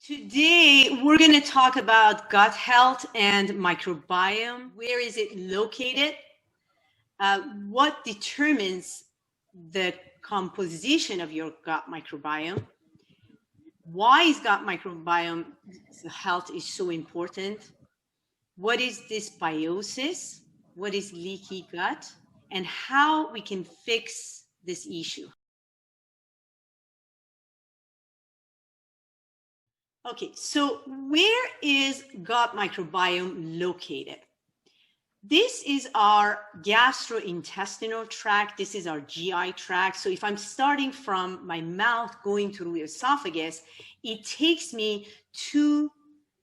Today, we're going to talk about gut health and microbiome. Where is it located? What determines the composition of your gut microbiome? Why is gut microbiome health is so important? What is dysbiosis? What is leaky gut? And how we can fix this issue? Okay, so where is gut microbiome located? This is our gastrointestinal tract. This is our GI tract. So if I'm starting from my mouth going through the esophagus, it takes me to,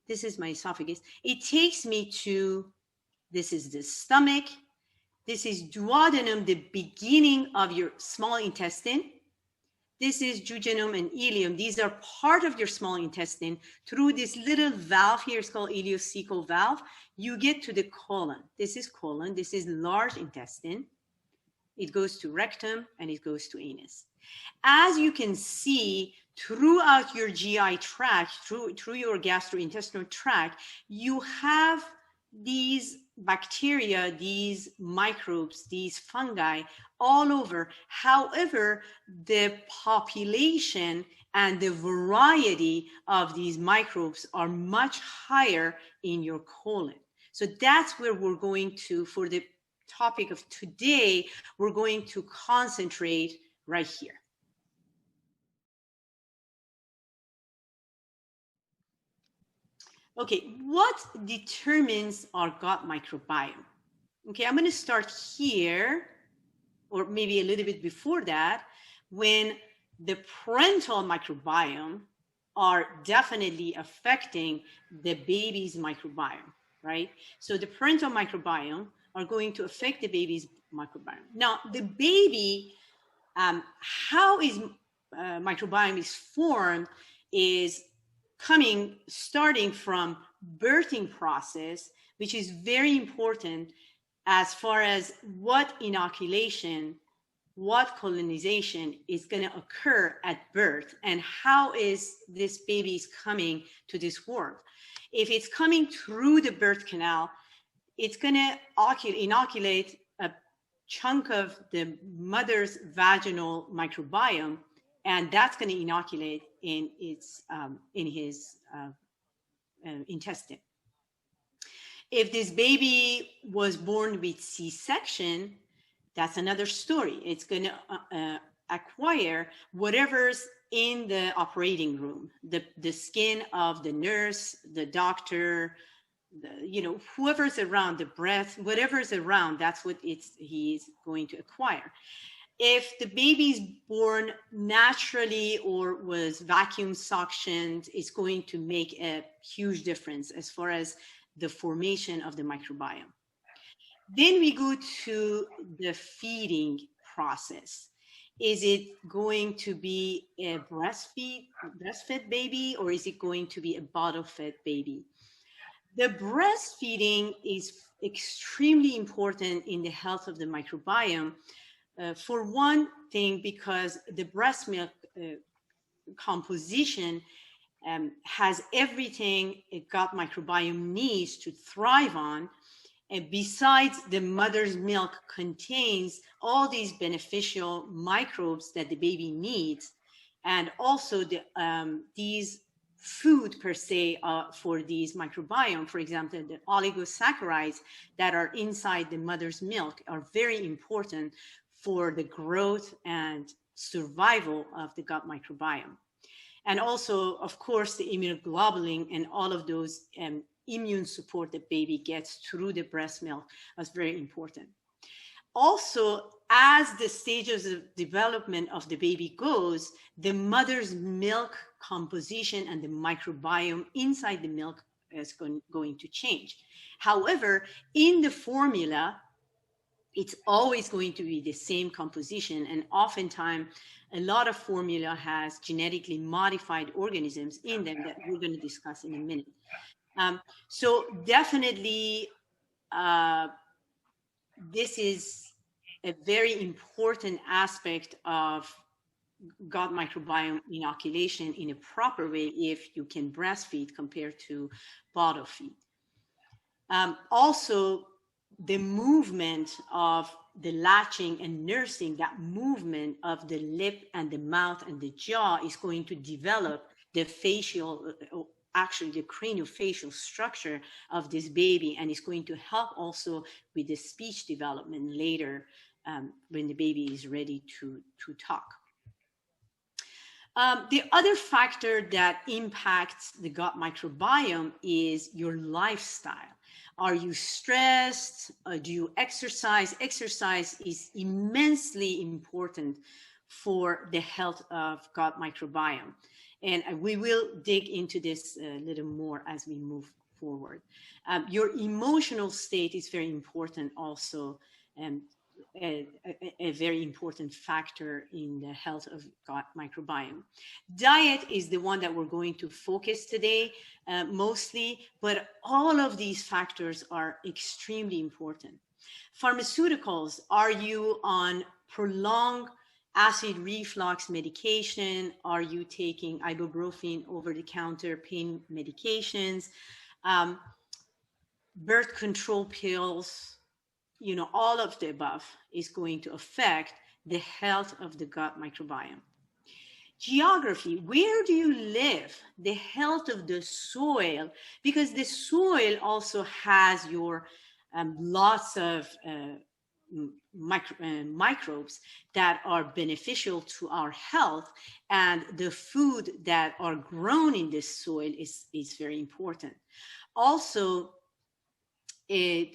this is my esophagus. It takes me to, this is the stomach. This is duodenum, the beginning of your small intestine. This is jejunum and ileum. These are part of your small intestine. Through this little valve here, it's called ileocecal valve, you get to the colon. This is colon. This is large intestine. It goes to rectum and it goes to anus. As you can see, throughout your GI tract, through your gastrointestinal tract, you have these bacteria, these microbes, these fungi all over. However, the population and the variety of these microbes are much higher in your colon. So that's where we're going to, for the topic of today, we're going to concentrate right here. Okay, what determines our gut microbiome? Okay, I'm going to start here, or maybe a little bit before that, when the parental microbiome are definitely affecting the baby's microbiome, right? So the parental microbiome are going to affect the baby's microbiome. Now, the baby, how is microbiome is formed is starting from birthing process, which is very important as far as what inoculation, what colonization is going to occur at birth, and how is this baby coming to this world. If it's coming through the birth canal, it's going to inoculate a chunk of the mother's vaginal microbiome, and that's going to inoculate in his intestine. If this baby was born with C-section, that's another story. It's going to acquire whatever's in the operating room, the skin of the nurse, the doctor, whoever's around, the breath, whatever's around, that's what he's going to acquire. If the baby's born naturally or was vacuum suctioned, it's going to make a huge difference as far as the formation of the microbiome. Then we go to the feeding process. Is it going to be a breastfed baby, or is it going to be a bottle-fed baby? The breastfeeding is extremely important in the health of the microbiome. For one thing, because the breast milk composition has everything a gut microbiome needs to thrive on. And besides, the mother's milk contains all these beneficial microbes that the baby needs. And also these food per se for these microbiome, for example, the oligosaccharides that are inside the mother's milk are very important for the growth and survival of the gut microbiome. And also, of course, the immunoglobulin and all of those immune support that baby gets through the breast milk is very important. Also, as the stages of development of the baby goes, the mother's milk composition and the microbiome inside the milk is going to change. However, in the formula, it's always going to be the same composition, and oftentimes a lot of formula has genetically modified organisms in them that we're going to discuss in a minute. So definitely this is a very important aspect of gut microbiome inoculation in a proper way if you can breastfeed compared to bottle feed. Also, the movement of the latching and nursing, that movement of the lip and the mouth and the jaw is going to develop the facial, actually the craniofacial structure of this baby, and it's going to help also with the speech development later when the baby is ready to talk. The other factor that impacts the gut microbiome is your lifestyle. Are you stressed? Do you exercise? Exercise is immensely important for the health of gut microbiome. And we will dig into this a little more as we move forward. Your emotional state is very important also. A very important factor in the health of gut microbiome. Diet is the one that we're going to focus today mostly, but all of these factors are extremely important. Pharmaceuticals, are you on prolonged acid reflux medication? Are you taking ibuprofen over-the-counter pain medications? Birth control pills? All of the above is going to affect the health of the gut microbiome. Geography, where do you live? The health of the soil, because the soil also has your lots of microbes that are beneficial to our health, and the food that are grown in this soil is very important. Also, the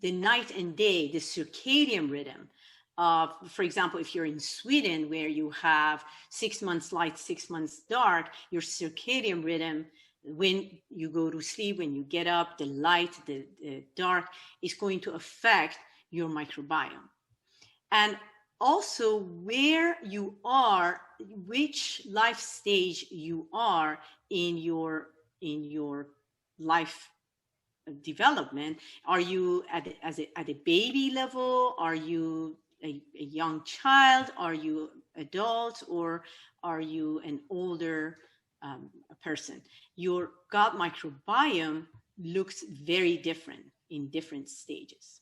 night and day, the circadian rhythm of, for example, if you're in Sweden where you have 6 months light, 6 months dark, your circadian rhythm, when you go to sleep, when you get up, the light, the dark, is going to affect your microbiome. And also where you are, which life stage you are in your life development. Are you at a baby level? Are you a young child? Are you adult, or are you an older person? Your gut microbiome looks very different in different stages.